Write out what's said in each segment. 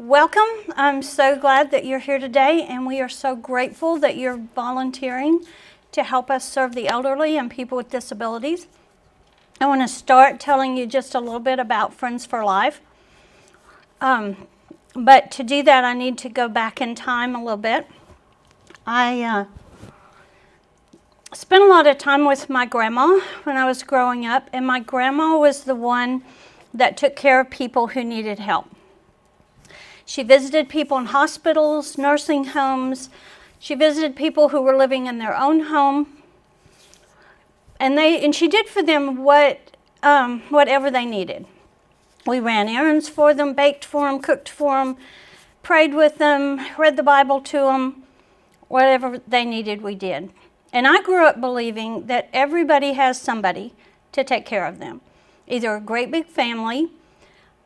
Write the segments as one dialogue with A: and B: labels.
A: Welcome. I'm so glad that you're here today, and we are so grateful that you're volunteering to help us serve the elderly and people with disabilities. I want to start telling you just a little bit about Friends for Life. But to do that, I need to go back in time a little bit. I spent a lot of time with my grandma when I was growing up, and my grandma was the one that took care of people who needed help. She visited people in hospitals, nursing homes. She visited people who were living in their own home. And she did for them whatever they needed. We ran errands for them, baked for them, cooked for them, prayed with them, read the Bible to them. Whatever they needed, we did. And I grew up believing that everybody has somebody to take care of them, either a great big family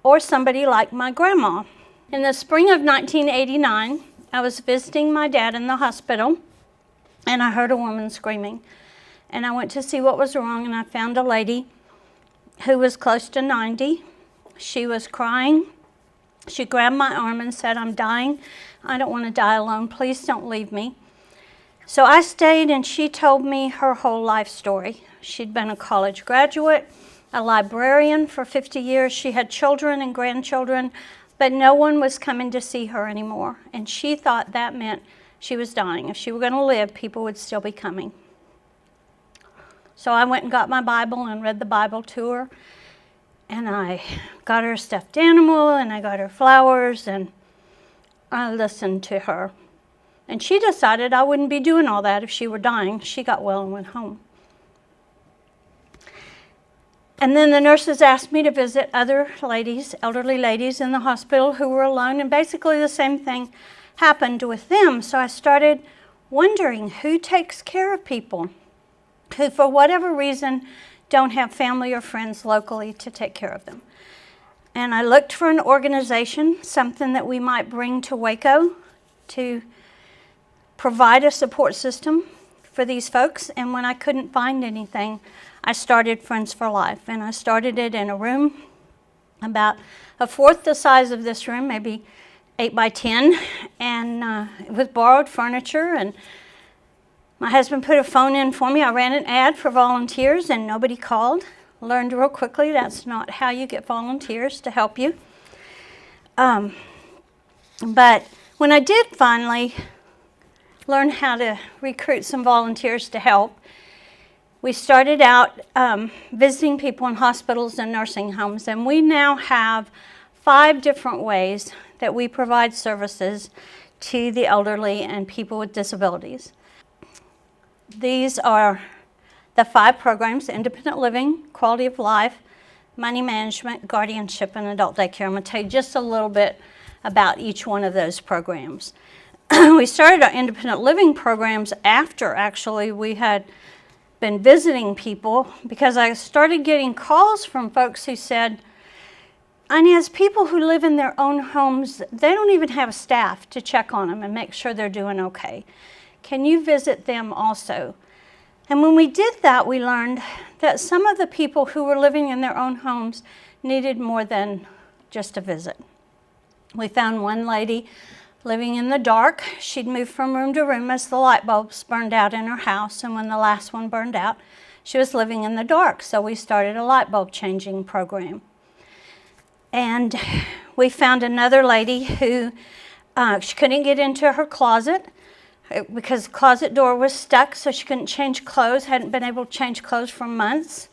A: or somebody like my grandma. In the spring of 1989, I was visiting my dad in the hospital, and I heard a woman screaming. And I went to see what was wrong, and I found a lady who was close to 90. She was crying. She grabbed my arm and said, "I'm dying. I don't want to die alone. Please don't leave me." So I stayed, and she told me her whole life story. She'd been a college graduate, a librarian for 50 years. She had children and grandchildren, but no one was coming to see her anymore. And she thought that meant she was dying. If she were going to live, people would still be coming. So I went and got my Bible and read the Bible to her. And I got her a stuffed animal, and I got her flowers, and I listened to her. And she decided I wouldn't be doing all that if she were dying. She got well and went home. And then the nurses asked me to visit other ladies, elderly ladies in the hospital who were alone, and basically the same thing happened with them. So I started wondering who takes care of people who, for whatever reason, don't have family or friends locally to take care of them. And I looked for an organization, something that we might bring to Waco to provide a support system for these folks. And when I couldn't find anything, I started Friends for Life, and I started it in a room about a fourth the size of this room, maybe 8 by 10, and with borrowed furniture. And my husband put a phone in for me. I ran an ad for volunteers, and nobody called. Learned real quickly that's not how you get volunteers to help you. But when I did finally learn how to recruit some volunteers to help, we started out visiting people in hospitals and nursing homes, and we now have 5 different ways that we provide services to the elderly and people with disabilities. These are the 5 programs: independent living, quality of life, money management, guardianship, and adult daycare. I'm going to tell you just a little bit about each one of those programs. We started our independent living programs after actually we had been visiting people, because I started getting calls from folks who said, "Inez, people who live in their own homes, they don't even have staff to check on them and make sure they're doing okay. Can you visit them also?" And when we did that, we learned that some of the people who were living in their own homes needed more than just a visit. We found one lady living in the dark. She'd moved from room to room as the light bulbs burned out in her house, and when the last one burned out, she was living in the dark. So we started a light bulb changing program. And we found another lady who she couldn't get into her closet because the closet door was stuck, so she couldn't change clothes, hadn't been able to change clothes for months.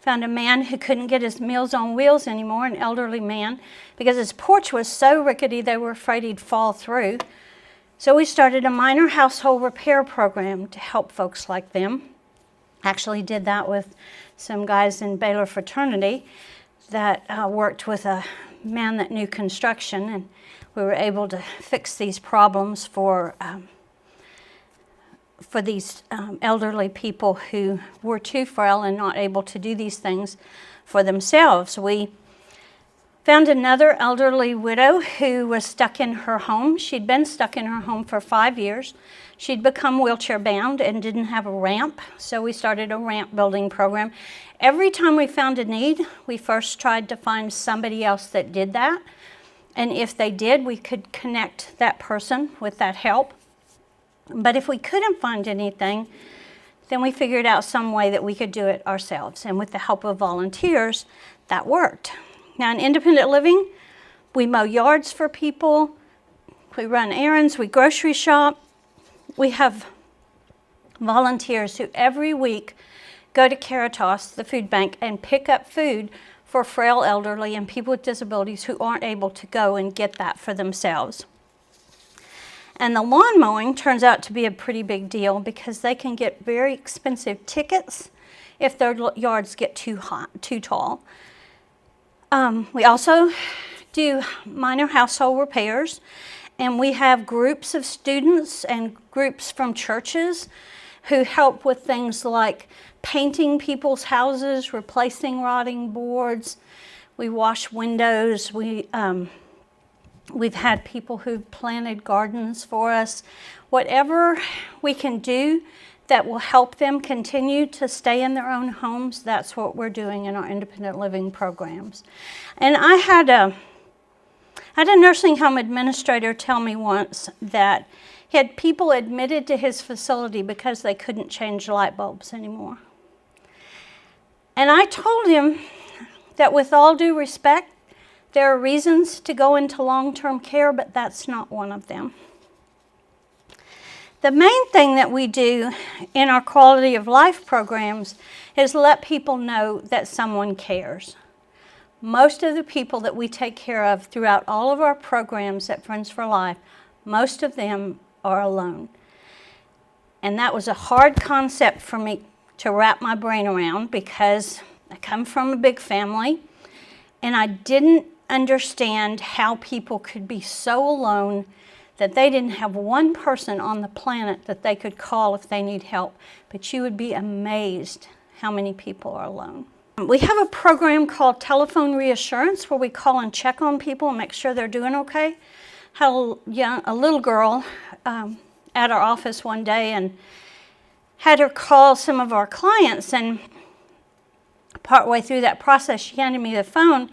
A: Found a man who couldn't get his Meals on Wheels anymore, an elderly man, because his porch was so rickety they were afraid he'd fall through. So we started a minor household repair program to help folks like them. Actually did that with some guys in Baylor fraternity that worked with a man that knew construction, and we were able to fix these problems for these elderly people who were too frail and not able to do these things for themselves. We found another elderly widow who was stuck in her home. She'd been stuck in her home for 5 years. She'd become wheelchair bound and didn't have a ramp, so we started a ramp building program. Every time we found a need, we first tried to find somebody else that did that. And if they did, we could connect that person with that help. But if we couldn't find anything, then we figured out some way that we could do it ourselves. And with the help of volunteers, that worked. Now in independent living, we mow yards for people, we run errands, we grocery shop. We have volunteers who every week go to Caritas, the food bank, and pick up food for frail elderly and people with disabilities who aren't able to go and get that for themselves. And the lawn mowing turns out to be a pretty big deal because they can get very expensive tickets if their yards get too tall. We also do minor household repairs, and we have groups of students and groups from churches who help with things like painting people's houses, replacing rotting boards. We wash windows. We've had people who planted gardens for us. Whatever we can do that will help them continue to stay in their own homes, that's what we're doing in our independent living programs. And I had a nursing home administrator tell me once that he had people admitted to his facility because they couldn't change light bulbs anymore. And I told him that with all due respect, there are reasons to go into long-term care, but that's not one of them. The main thing that we do in our quality of life programs is let people know that someone cares. Most of the people that we take care of throughout all of our programs at Friends for Life, most of them are alone. And that was a hard concept for me to wrap my brain around because I come from a big family and I didn't understand how people could be so alone that they didn't have one person on the planet that they could call if they need help. But you would be amazed how many people are alone. We have a program called Telephone Reassurance where we call and check on people and make sure they're doing okay. Had a little girl at our office one day and had her call some of our clients, and partway through that process she handed me the phone,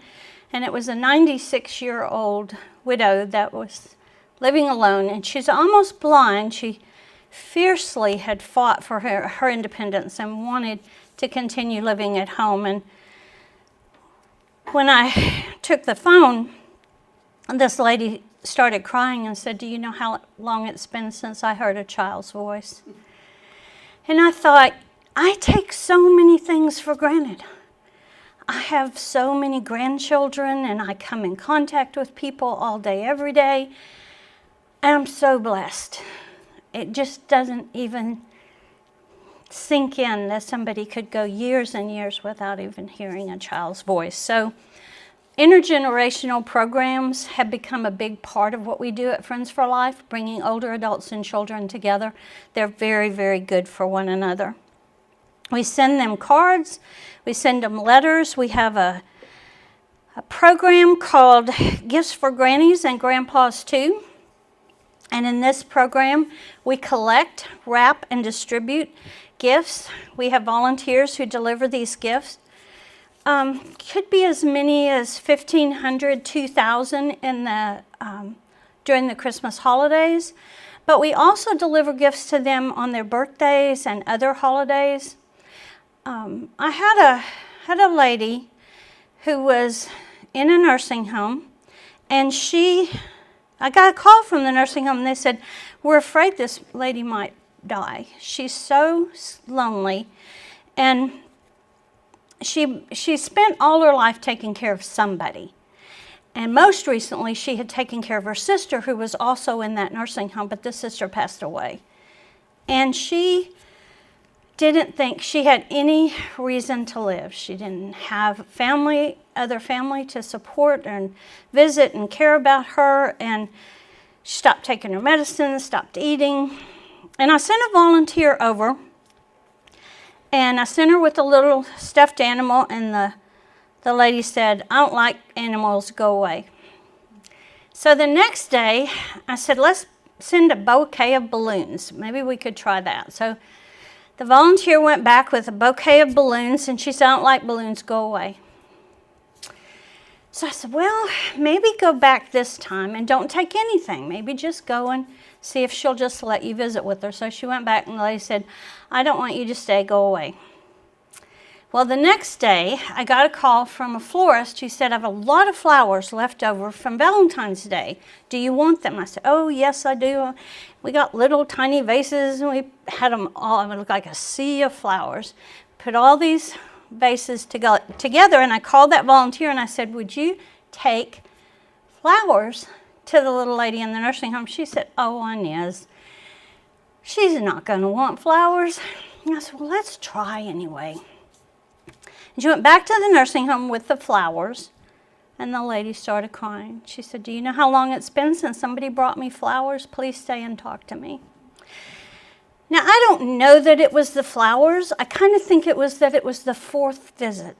A: and it was a 96-year-old widow that was living alone, and she's almost blind. She fiercely had fought for her independence and wanted to continue living at home. And when I took the phone, this lady started crying and said, "Do you know how long it's been since I heard a child's voice?" And I thought, I take so many things for granted. I have so many grandchildren and I come in contact with people all day, every day. And I'm so blessed. It just doesn't even sink in that somebody could go years and years without even hearing a child's voice. So intergenerational programs have become a big part of what we do at Friends for Life, bringing older adults and children together. They're very, very good for one another. We send them cards, we send them letters. We have a program called Gifts for Grannies and Grandpas Too. And in this program, we collect, wrap, and distribute gifts. We have volunteers who deliver these gifts. Could be as many as 1,500, 2,000 in the during the Christmas holidays. But we also deliver gifts to them on their birthdays and other holidays. I had a lady who was in a nursing home, and I got a call from the nursing home, and they said, "We're afraid this lady might die. She's so lonely." And she spent all her life taking care of somebody. And most recently, she had taken care of her sister, who was also in that nursing home, but this sister passed away. And she didn't think she had any reason to live. She didn't have other family to support and visit and care about her, and she stopped taking her medicine, stopped eating. And I sent a volunteer over, and I sent her with a little stuffed animal, and the lady said, "I don't like animals, go away." So the next day, I said, "Let's send a bouquet of balloons. Maybe we could try that." So the volunteer went back with a bouquet of balloons, and she said, "I don't like balloons, go away." So I said, well, maybe go back this time and don't take anything. Maybe just go and see if she'll just let you visit with her. So she went back and the lady said, I don't want you to stay, go away. Well, the next day, I got a call from a florist who said, I have a lot of flowers left over from Valentine's Day. Do you want them? I said, oh, yes, I do. We got little tiny vases, and we had them all. It looked like a sea of flowers. Put all these vases together, and I called that volunteer, and I said, would you take flowers to the little lady in the nursing home? She said, oh, Inez, she's not going to want flowers. And I said, well, let's try anyway. And she went back to the nursing home with the flowers, and the lady started crying. She said, do you know how long it's been since somebody brought me flowers? Please stay and talk to me. Now, I don't know that it was the flowers. I kind of think it was the fourth visit.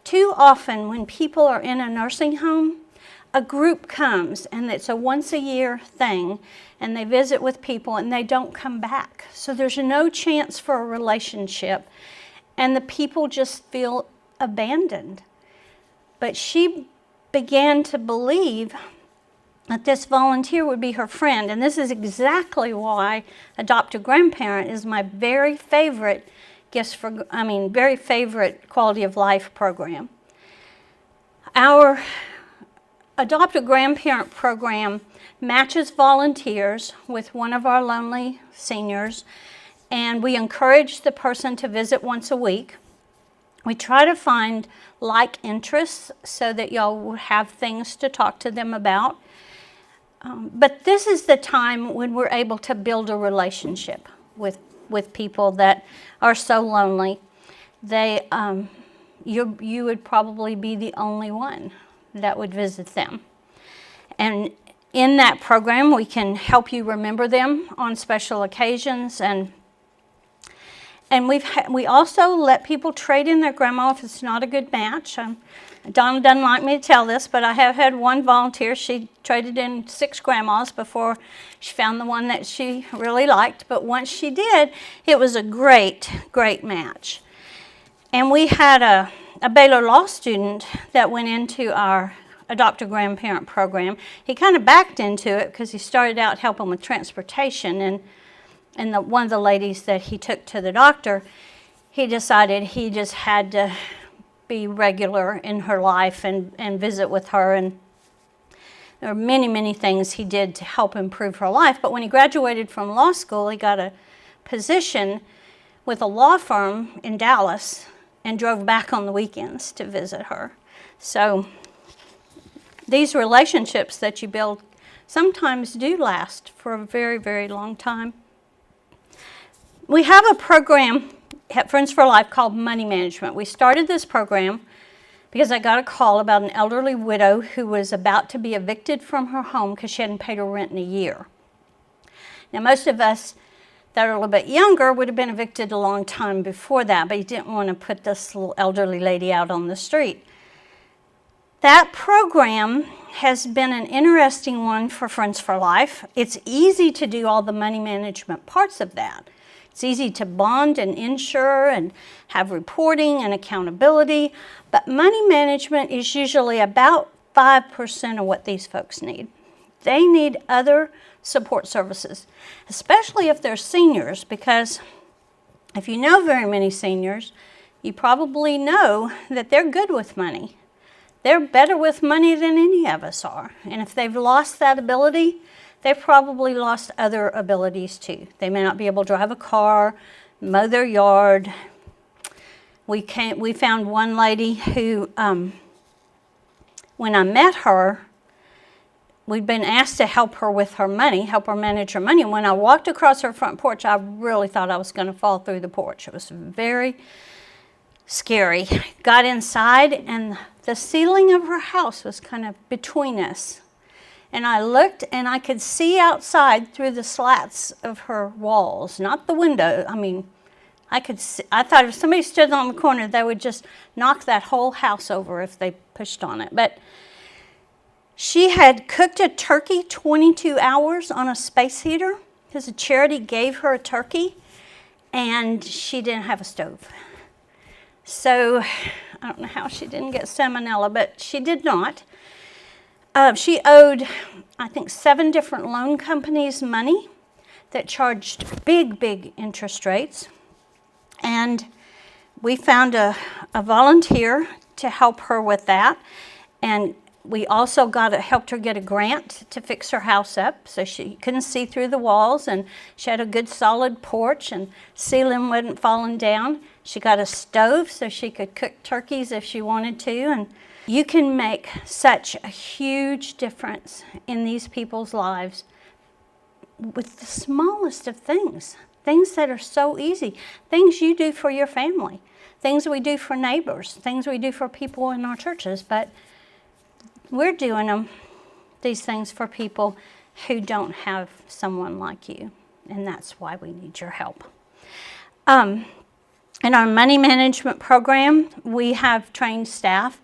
A: Too often when people are in a nursing home, a group comes, and it's a once-a-year thing, and they visit with people, and they don't come back. So there's no chance for a relationship, and the people just feel abandoned. But she began to believe that this volunteer would be her friend, and this is exactly why Adopt a Grandparent is my very favorite very favorite quality of life program. Our Adopt a Grandparent program matches volunteers with one of our lonely seniors, and we encourage the person to visit once a week. We try to find like interests so that y'all will have things to talk to them about. But this is the time when we're able to build a relationship with people that are so lonely. You would probably be the only one that would visit them. And in that program, we can help you remember them on special occasions. And we also let people trade in their grandma if it's not a good match. Donna doesn't like me to tell this, but I have had one volunteer. She traded in 6 grandmas before she found the one that she really liked. But once she did, it was a great, great match. And we had a Baylor Law student that went into our Adopt a Grandparent program. He kind of backed into it because he started out helping with transportation. And one of the ladies that he took to the doctor, he decided he just had to be regular in her life and visit with her. And there were many, many things he did to help improve her life. But when he graduated from law school, he got a position with a law firm in Dallas and drove back on the weekends to visit her. So these relationships that you build sometimes do last for a very, very long time. We have a program at Friends for Life called Money Management. We started this program because I got a call about an elderly widow who was about to be evicted from her home because she hadn't paid her rent in a year. Now, most of us that are a little bit younger would have been evicted a long time before that, but you didn't want to put this little elderly lady out on the street. That program has been an interesting one for Friends for Life. It's easy to do all the money management parts of that. It's easy to bond and insure and have reporting and accountability, but money management is usually about 5% of what these folks need. They need other support services, especially if they're seniors, because if you know very many seniors, you probably know that they're good with money. They're better with money than any of us are. And if they've lost that ability, they've probably lost other abilities too. They may not be able to drive a car, mow their yard. We found one lady who, when I met her, we'd been asked to help her with her money, help her manage her money. And when I walked across her front porch, I really thought I was going to fall through the porch. It was very scary. Got inside, and the ceiling of her house was kind of between us. And I looked, and I could see outside through the slats of her walls, not the window. I mean, I could see. I thought if somebody stood on the corner, they would just knock that whole house over if they pushed on it. But she had cooked a turkey 22 hours on a space heater because a charity gave her a turkey, and she didn't have a stove. So I don't know how she didn't get salmonella, but she did not. She owed, I think, 7 different loan companies money that charged big, big interest rates. And we found a volunteer to help her with that. And we also helped her get a grant to fix her house up so she couldn't see through the walls, and she had a good solid porch and ceiling wasn't falling down. She got a stove so she could cook turkeys if she wanted to. And you can make such a huge difference in these people's lives with the smallest of things that are so easy, things you do for your family, things we do for neighbors, things we do for people in our churches, but we're doing these things for people who don't have someone like you, and that's why we need your help. In our money management program, we have trained staff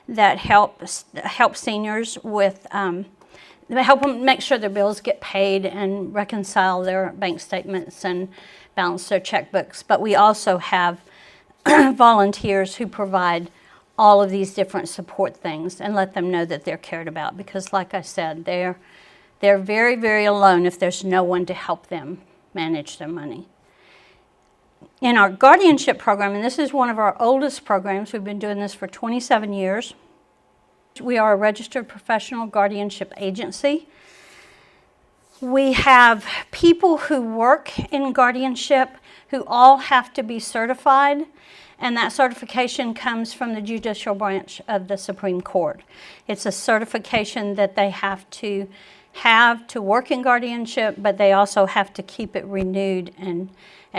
A: that help seniors with, help them make sure their bills get paid and reconcile their bank statements and balance their checkbooks. But we also have volunteers who provide all of these different support things and let them know that they're cared about, because like I said, they're very, very alone if there's no one to help them manage their money. In our guardianship program, and this is one of our oldest programs, we've been doing this for 27 years. We are a registered professional guardianship agency. We have people who work in guardianship who all have to be certified, and that certification comes from the judicial branch of the Supreme Court. It's a certification that they have to work in guardianship, but they also have to keep it renewed, and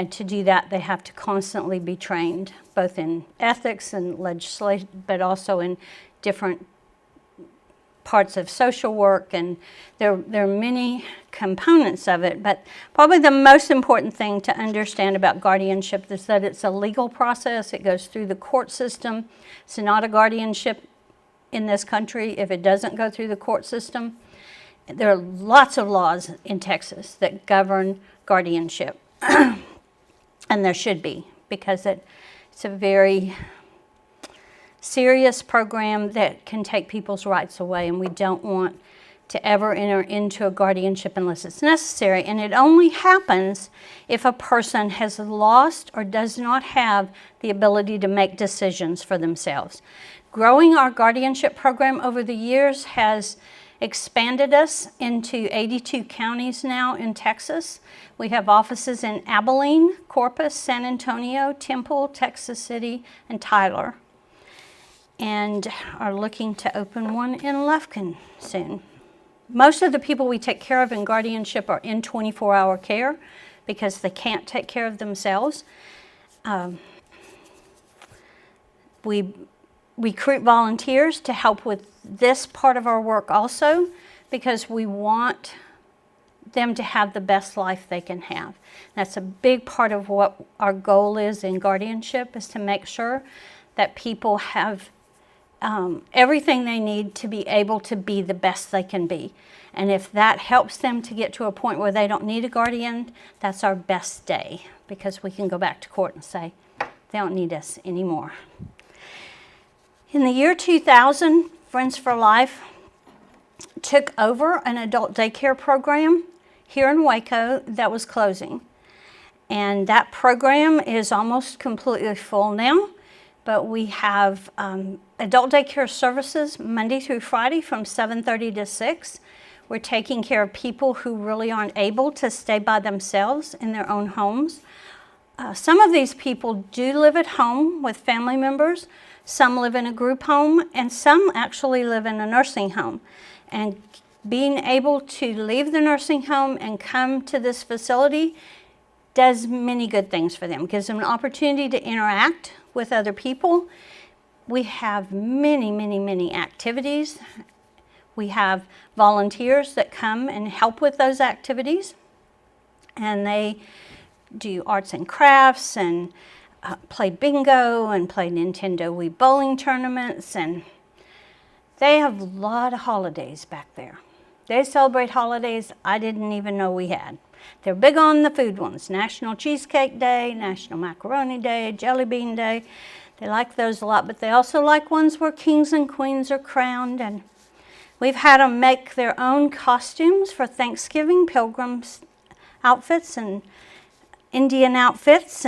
A: to do that they have to constantly be trained, both in ethics and legislation, but also in different parts of social work, and there are many components of it, but probably the most important thing to understand about guardianship is that it's a legal process. It goes through the court system. It's not a guardianship in this country if it doesn't go through the court system. There are lots of laws in Texas that govern guardianship, and there should be, because it's a very serious program that can take people's rights away, and we don't want to ever enter into a guardianship unless it's necessary. And it only happens if a person has lost or does not have the ability to make decisions for themselves. Growing our guardianship program over the years has expanded us into 82 counties now in Texas. We have offices in Abilene, Corpus, San Antonio, Temple, Texas City, and Tyler, and are looking to open one in Lufkin soon. Most of the people we take care of in guardianship are in 24-hour care because they can't take care of themselves. We recruit volunteers to help with this part of our work also, because we want them to have the best life they can have. That's a big part of what our goal is in guardianship, is to make sure that people have everything they need to be able to be the best they can be. And if that helps them to get to a point where they don't need a guardian, that's our best day, because we can go back to court and say, they don't need us anymore. In the year 2000, Friends for Life took over an adult daycare program here in Waco that was closing. And that program is almost completely full now. But we have adult daycare services Monday through Friday from 7:30 to 6. We're taking care of people who really aren't able to stay by themselves in their own homes. Some of these people do live at home with family members. Some live in a group home, and some actually live in a nursing home. And being able to leave the nursing home and come to this facility does many good things for them. It gives them an opportunity to interact with other people. We have many, many, many activities. We have volunteers that come and help with those activities, and they do arts and crafts and play bingo and play Nintendo Wii bowling tournaments, and they have a lot of holidays back there. They celebrate holidays I didn't even know we had. They're big on the food ones: National Cheesecake Day, National Macaroni Day, Jelly Bean Day. They like those a lot, but they also like ones where kings and queens are crowned. And we've had them make their own costumes for Thanksgiving, pilgrims outfits and Indian outfits,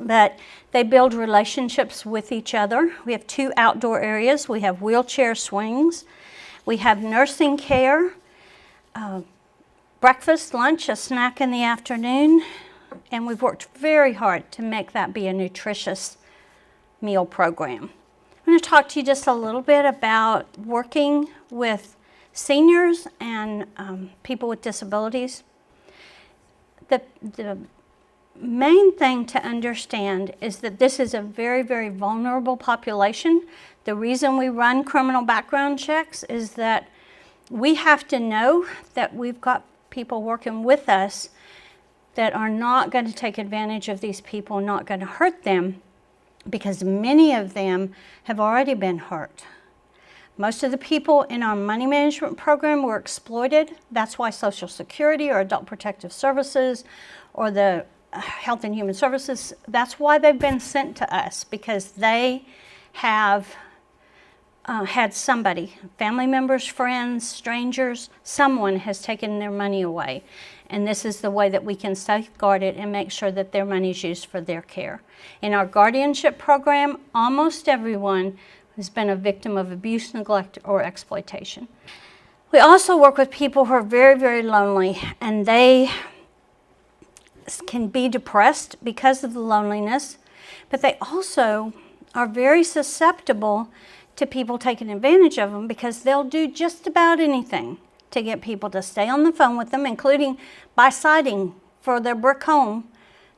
A: but they build relationships with each other. We have 2 outdoor areas. We have wheelchair swings. We have nursing care, breakfast, lunch, a snack in the afternoon, and we've worked very hard to make that be a nutritious meal program. I'm going to talk to you just a little bit about working with seniors and people with disabilities. The main thing to understand is that this is a very, very vulnerable population. The reason we run criminal background checks is that we have to know that we've got people working with us that are not going to take advantage of these people, not going to hurt them, because many of them have already been hurt. Most of the people in our money management program were exploited. That's why Social Security or Adult Protective Services or the Health and Human Services, that's why they've been sent to us, because they have had somebody, family members, friends, strangers, someone has taken their money away. And this is the way that we can safeguard it and make sure that their money is used for their care. In our guardianship program, almost everyone has been a victim of abuse, neglect, or exploitation. We also work with people who are very, very lonely, and they can be depressed because of the loneliness, but they also are very susceptible to people taking advantage of them, because they'll do just about anything to get people to stay on the phone with them, including by citing for their brick home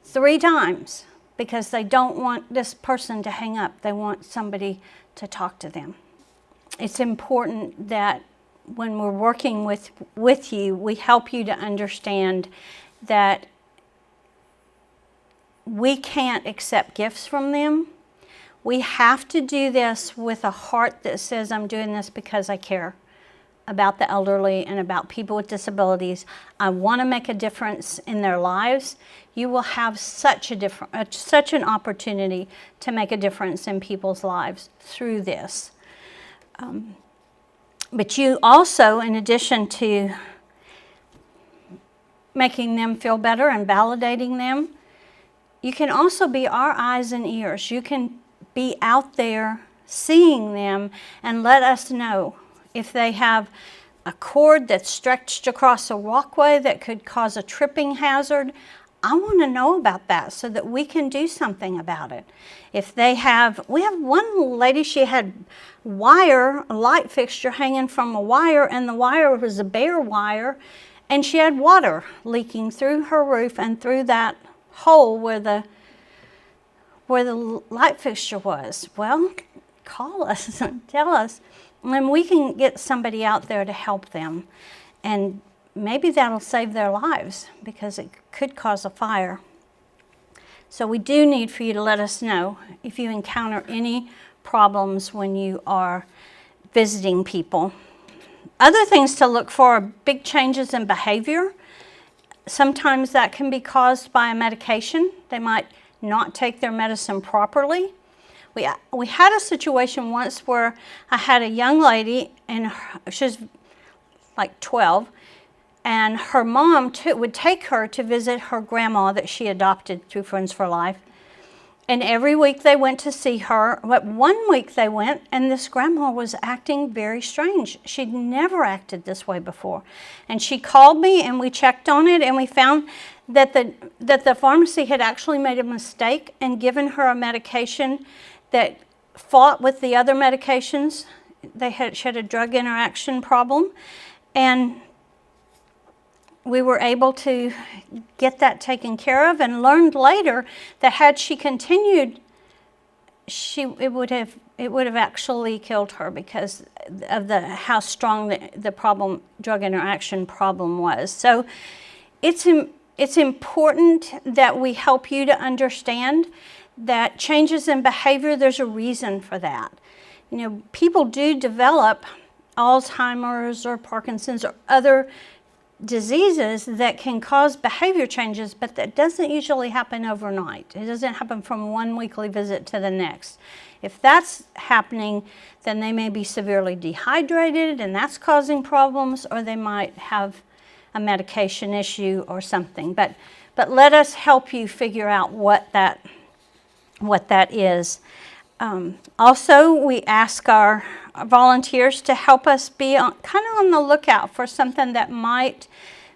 A: 3 times, because they don't want this person to hang up. They want somebody to talk to them. It's important that when we're working with you, we help you to understand that we can't accept gifts from them. We have to do this with a heart that says, I'm doing this because I care about the elderly and about people with disabilities. I want to make a difference in their lives. You will have such an opportunity to make a difference in people's lives through this. But you also, in addition to making them feel better and validating them, you can also be our eyes and ears. You can be out there seeing them and let us know if they have a cord that's stretched across a walkway that could cause a tripping hazard. I want to know about that so that we can do something about it. If they have, we have one lady, she had wire, a light fixture hanging from a wire, and the wire was a bare wire, and she had water leaking through her roof and through that hole where the light fixture was. Well, call us and tell us, and we can get somebody out there to help them. And maybe that'll save their lives, because it could cause a fire. So we do need for you to let us know if you encounter any problems when you are visiting people. Other things to look for are big changes in behavior. Sometimes that can be caused by a medication. They might not take their medicine properly. We had a situation once where I had a young lady, and she was like 12, and her mom would take her to visit her grandma that she adopted through Friends for Life. And every week they went to see her. But one week they went, and this grandma was acting very strange. She'd never acted this way before. And she called me, and we checked on it, and we found that the pharmacy had actually made a mistake and given her a medication that fought with the other medications. She had a drug interaction problem, and we were able to get that taken care of, and learned later that had she continued, it would have actually killed her because of how strong the drug interaction problem was. So it's important that we help you to understand that changes in behavior, there's a reason for that. You know, people do develop Alzheimer's or Parkinson's or other diseases that can cause behavior changes, but that doesn't usually happen overnight. It doesn't happen from one weekly visit to the next. If that's happening, then they may be severely dehydrated and that's causing problems, or they might have a medication issue or something. But let us help you figure out what that is. Also, we ask our volunteers to help us be kind of on the lookout for something that might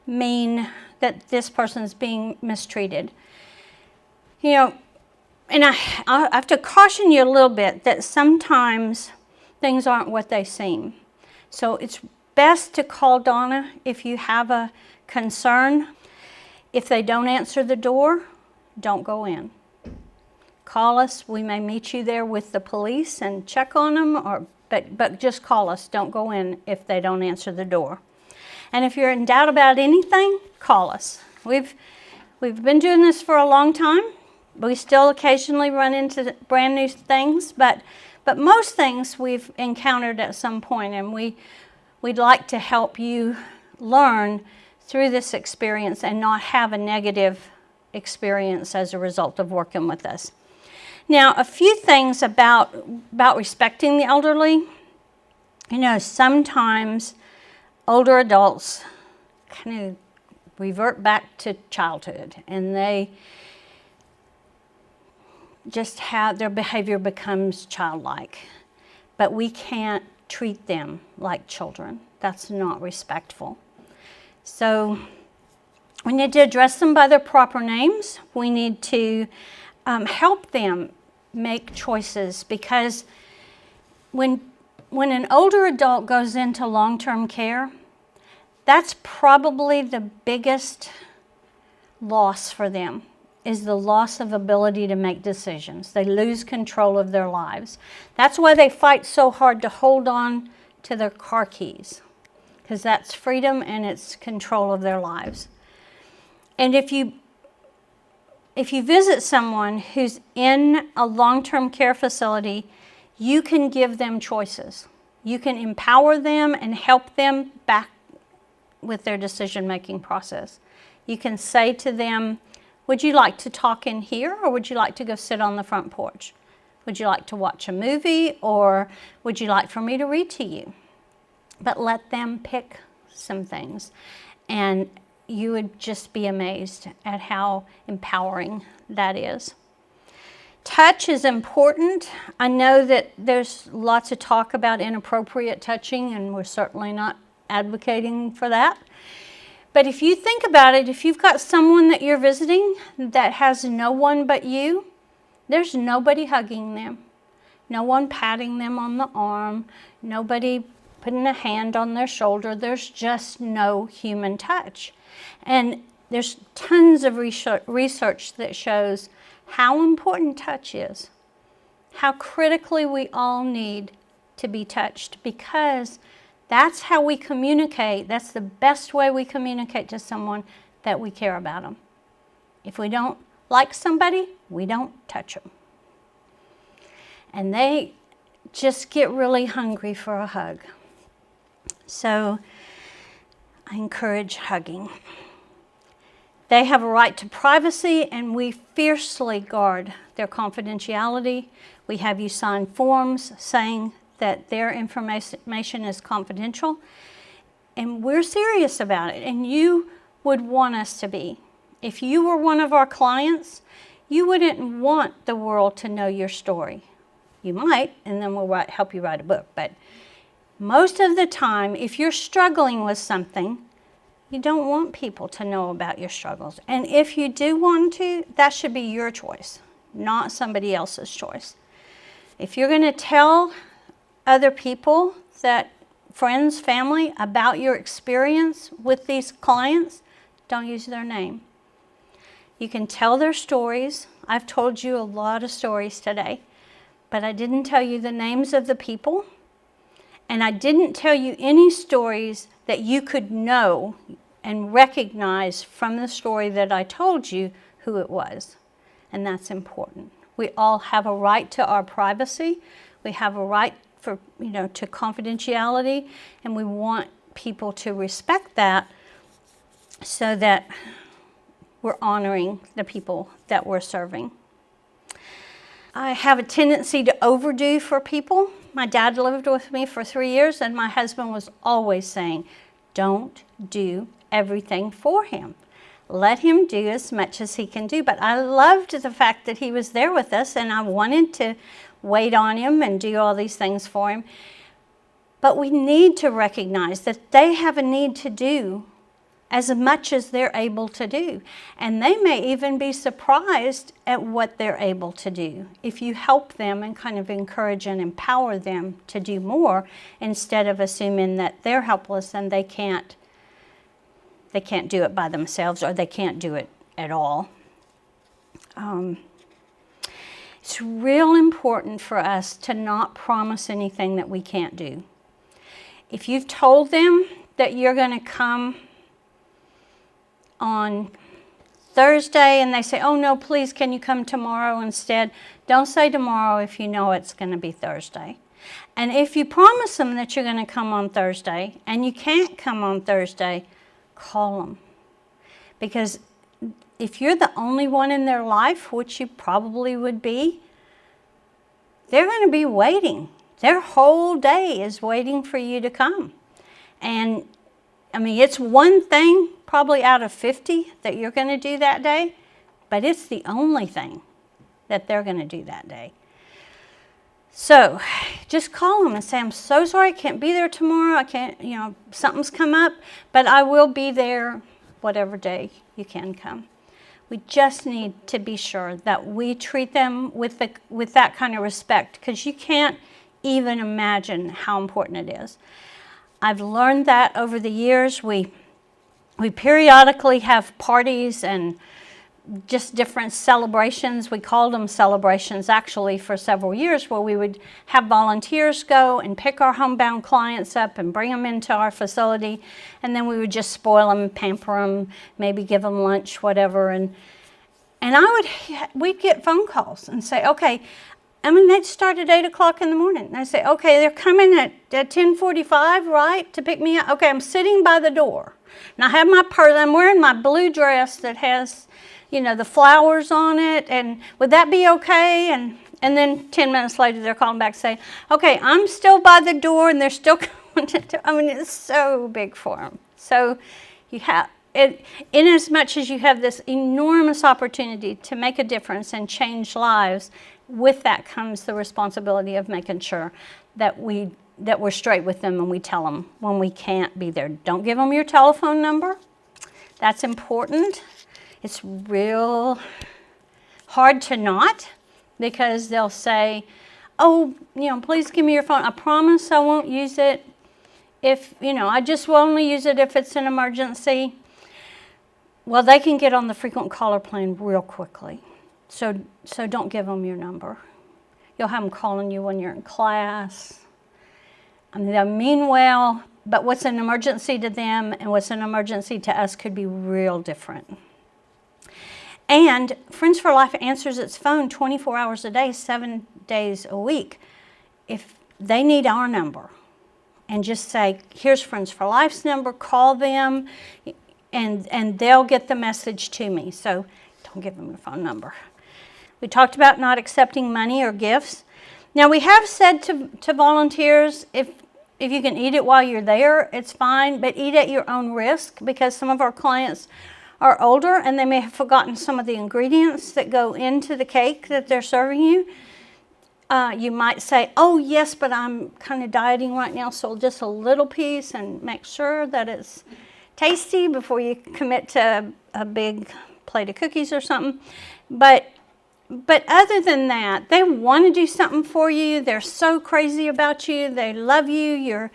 A: mean that this person is being mistreated. You know, and I have to caution you a little bit that sometimes things aren't what they seem. So it's best to call Donna if you have a concern. If they don't answer the door, don't go in. Call us. We may meet you there with the police and check on them, but just call us. Don't go in if they don't answer the door. And if you're in doubt about anything, call us. We've been doing this for a long time. We still occasionally run into brand new things, but most things we've encountered at some point, and we'd like to help you learn through this experience and not have a negative experience as a result of working with us. Now, a few things about respecting the elderly. You know, sometimes older adults kind of revert back to childhood, and they just have, their behavior becomes childlike. But we can't treat them like children. That's not respectful. So we need to address them by their proper names. We need to help them make choices, because when an older adult goes into long-term care, that's probably the biggest loss for them, is the loss of ability to make decisions. They lose control of their lives. That's why they fight so hard to hold on to their car keys, because that's freedom and it's control of their lives. And if you visit someone who's in a long-term care facility, you can give them choices. You can empower them and help them back with their decision-making process. You can say to them, would you like to talk in here, or would you like to go sit on the front porch? Would you like to watch a movie, or would you like for me to read to you? But let them pick some things, and you would just be amazed at how empowering that is. Touch is important. I know that there's lots of talk about inappropriate touching, and we're certainly not advocating for that. But if you think about it, if you've got someone that you're visiting that has no one but you, there's nobody hugging them, no one patting them on the arm, nobody putting a hand on their shoulder. There's just no human touch. And there's tons of research that shows how important touch is, how critically we all need to be touched, because that's how we communicate. That's the best way we communicate to someone that we care about them. If we don't like somebody, we don't touch them. And they just get really hungry for a hug. So I encourage hugging. They have a right to privacy, and we fiercely guard their confidentiality. We have you sign forms saying that their information is confidential, and we're serious about it, and you would want us to be. If you were one of our clients, you wouldn't want the world to know your story. You might, and then we'll help you write a book, but most of the time, if you're struggling with something, you don't want people to know about your struggles. And if you do want to, that should be your choice, not somebody else's choice. If you're going to tell other people, that friends, family, about your experience with these clients, don't use their name. You can tell their stories. I've told you a lot of stories today, but I didn't tell you the names of the people, and I didn't tell you any stories that you could know and recognize from the story that I told you who it was. And that's important. We all have a right to our privacy. We have a right to confidentiality, and we want people to respect that. so that we're honoring the people that we're serving. I have a tendency to overdo for people. My dad lived with me for 3 years, and my husband was always saying, don't do everything for him. Let him do as much as he can do. But I loved the fact that he was there with us, and I wanted to wait on him and do all these things for him. But we need to recognize that they have a need to do as much as they're able to do. And they may even be surprised at what they're able to do if you help them and kind of encourage and empower them to do more, instead of assuming that they're helpless and they can't do it by themselves, or they can't do it at all. It's real important for us to not promise anything that we can't do. If you've told them that you're going to come on Thursday and they say, oh no, please, can you come tomorrow instead? Don't say tomorrow if you know it's going to be Thursday. And if you promise them that you're going to come on Thursday and you can't come on Thursday, call them. Because if you're the only one in their life, which you probably would be, they're going to be waiting. Their whole day is waiting for you to come. And I mean, it's one thing probably out of 50 that you're going to do that day, but it's the only thing that they're going to do that day. So just call them and say, I'm so sorry, I can't be there tomorrow. I can't, something's come up, but I will be there whatever day you can come. We just need to be sure that we treat them with that kind of respect, because you can't even imagine how important it is. I've learned that over the years. We periodically have parties and just different celebrations. We called them celebrations actually for several years, where we would have volunteers go and pick our homebound clients up and bring them into our facility, and then we would just spoil them, pamper them, maybe give them lunch, whatever. And we'd get phone calls and say, okay, they'd start at 8 o'clock in the morning. And I'd say, okay, they're coming at 10:45, right, to pick me up? Okay, I'm sitting by the door. And I have my purse. I'm wearing my blue dress that has, the flowers on it. And would that be okay? And then 10 minutes later, they're calling back saying, okay, I'm still by the door, and they're still coming to, it's so big for them. So you have, in as much as you have this enormous opportunity to make a difference and change lives, with that comes the responsibility of making sure that we're straight with them, and we tell them when we can't be there. Don't give them your telephone number. That's important. It's real hard to not, because they'll say, oh, please give me your phone. I promise I won't use it if, I just will only use it if it's an emergency. Well, they can get on the frequent caller plan real quickly. So don't give them your number. You'll have them calling you when you're in class. They'll mean well, but what's an emergency to them and what's an emergency to us could be real different. And Friends for Life answers its phone 24 hours a day, 7 days a week. If they need our number, and just say, here's Friends for Life's number, call them, and they'll get the message to me. So don't give them your phone number. We talked about not accepting money or gifts. Now, we have said to volunteers, if you can eat it while you're there, it's fine, but eat at your own risk, because some of our clients are older and they may have forgotten some of the ingredients that go into the cake that they're serving you. You might say, oh yes, but I'm kind of dieting right now, so just a little piece, and make sure that it's tasty before you commit to a big plate of cookies or something. But other than that, they want to do something for you. They're so crazy about you. They love you.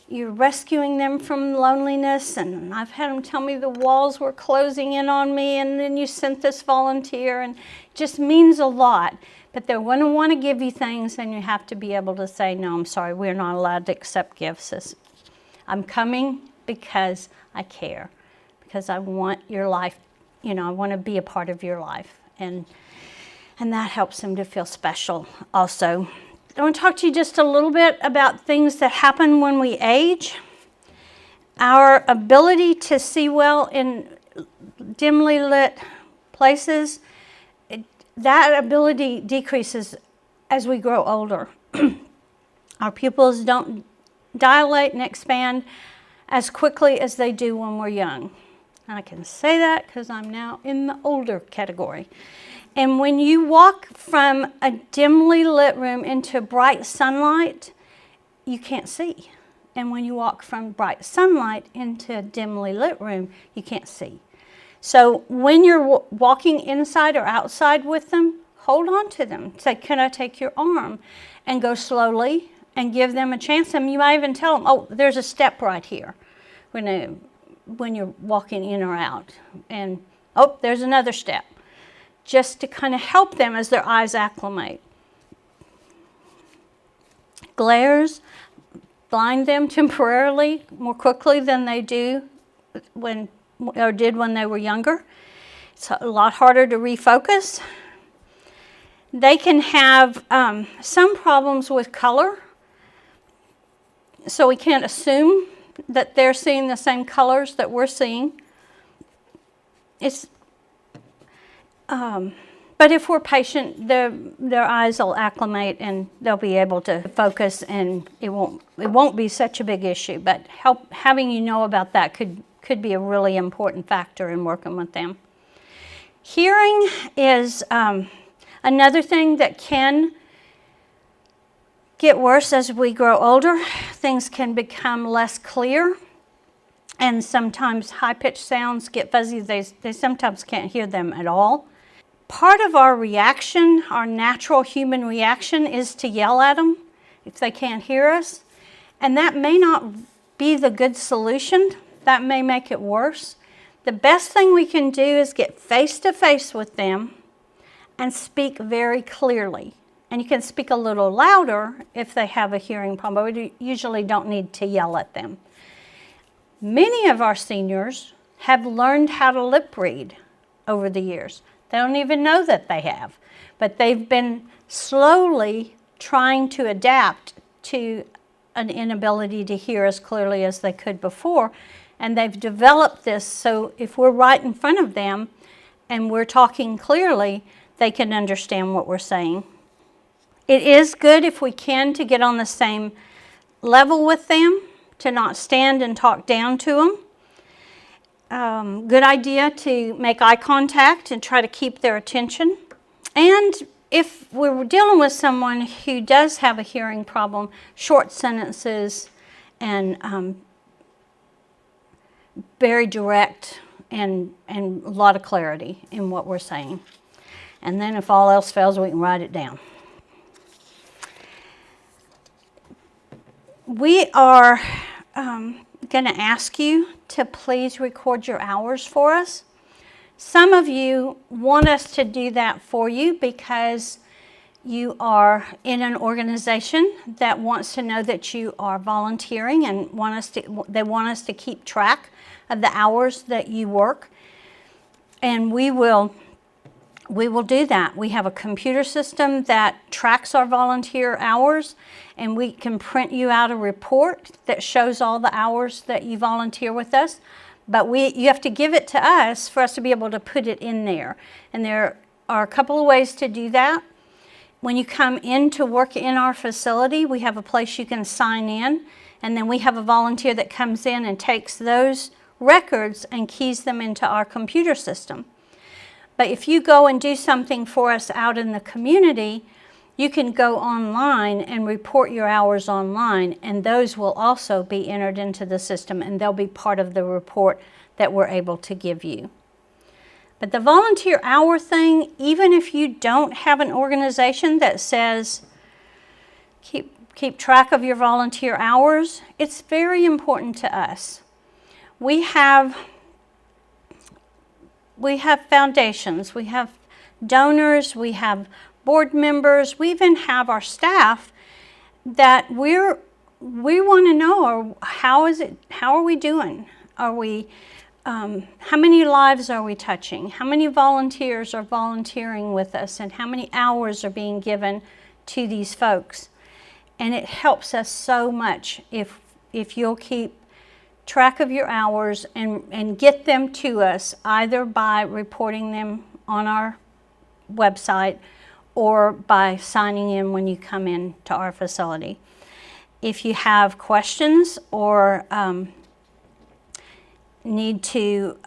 A: You're rescuing them from loneliness. And I've had them tell me the walls were closing in on me, and then you sent this volunteer, and it just means a lot. But they're going to want to give you things, and you have to be able to say, no, I'm sorry, we're not allowed to accept gifts. I'm coming because I care, because I want your life, I want to be a part of your life. And that helps them to feel special also. I want to talk to you just a little bit about things that happen when we age. Our ability to see well in dimly lit places, that ability decreases as we grow older. Our pupils don't dilate and expand as quickly as they do when we're young. And I can say that because I'm now in the older category. And when you walk from a dimly lit room into bright sunlight, you can't see. And when you walk from bright sunlight into a dimly lit room, you can't see. So when you're walking inside or outside with them, hold on to them. Say, can I take your arm? And go slowly and give them a chance. And you might even tell them, oh, there's a step right here when you're walking in or out. And, oh, there's another step. Just to kind of help them as their eyes acclimate. Glares blind them temporarily more quickly than they do when they were younger. It's a lot harder to refocus. They can have some problems with color, so we can't assume that they're seeing the same colors that we're seeing. But if we're patient, their eyes will acclimate and they'll be able to focus, and it won't be such a big issue. But having you know about that could be a really important factor in working with them. Hearing is another thing that can get worse as we grow older. Things can become less clear, and sometimes high-pitched sounds get fuzzy. They sometimes can't hear them at all. Part of our reaction, our natural human reaction, is to yell at them if they can't hear us. And that may not be the good solution. That may make it worse. The best thing we can do is get face-to-face with them and speak very clearly. And you can speak a little louder if they have a hearing problem, but we usually don't need to yell at them. Many of our seniors have learned how to lip read over the years. They don't even know that they have, but they've been slowly trying to adapt to an inability to hear as clearly as they could before, and they've developed this so if we're right in front of them and we're talking clearly, they can understand what we're saying. It is good if we can to get on the same level with them, to not stand and talk down to them. Good idea to make eye contact and try to keep their attention. And if we're dealing with someone who does have a hearing problem, short sentences and very direct and a lot of clarity in what we're saying. And then if all else fails, we can write it down. We are going to ask you to please record your hours for us. Some of you want us to do that for you because you are in an organization that wants to know that you are volunteering and they want us to keep track of the hours that you work. And we will do that. We have a computer system that tracks our volunteer hours, and we can print you out a report that shows all the hours that you volunteer with us. But you have to give it to us for us to be able to put it in there. And there are a couple of ways to do that. When you come in to work in our facility, we have a place you can sign in, and then we have a volunteer that comes in and takes those records and keys them into our computer system. But if you go and do something for us out in the community, you can go online and report your hours online, and those will also be entered into the system, and they'll be part of the report that we're able to give you. But the volunteer hour thing, even if you don't have an organization that says keep track of your volunteer hours, it's very important to us. We have foundations, we have donors, we have board members, we even have our staff that we want to know, how are we doing? How many lives are we touching? How many volunteers are volunteering with us, and how many hours are being given to these folks? And it helps us so much if you'll keep track of your hours and get them to us either by reporting them on our website or by signing in when you come in to our facility. If you have questions or need to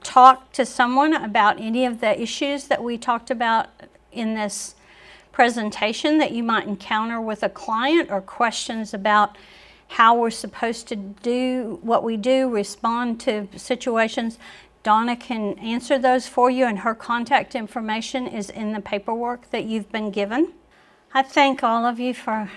A: talk to someone about any of the issues that we talked about in this presentation that you might encounter with a client, or questions about how we're supposed to do what we do, respond to situations, Donna can answer those for you, and her contact information is in the paperwork that you've been given. I thank all of you for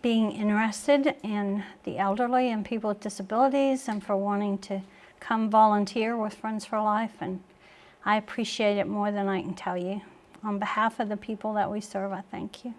A: being interested in the elderly and people with disabilities, and for wanting to come volunteer with Friends for Life, and I appreciate it more than I can tell you. On behalf of the people that we serve, I thank you.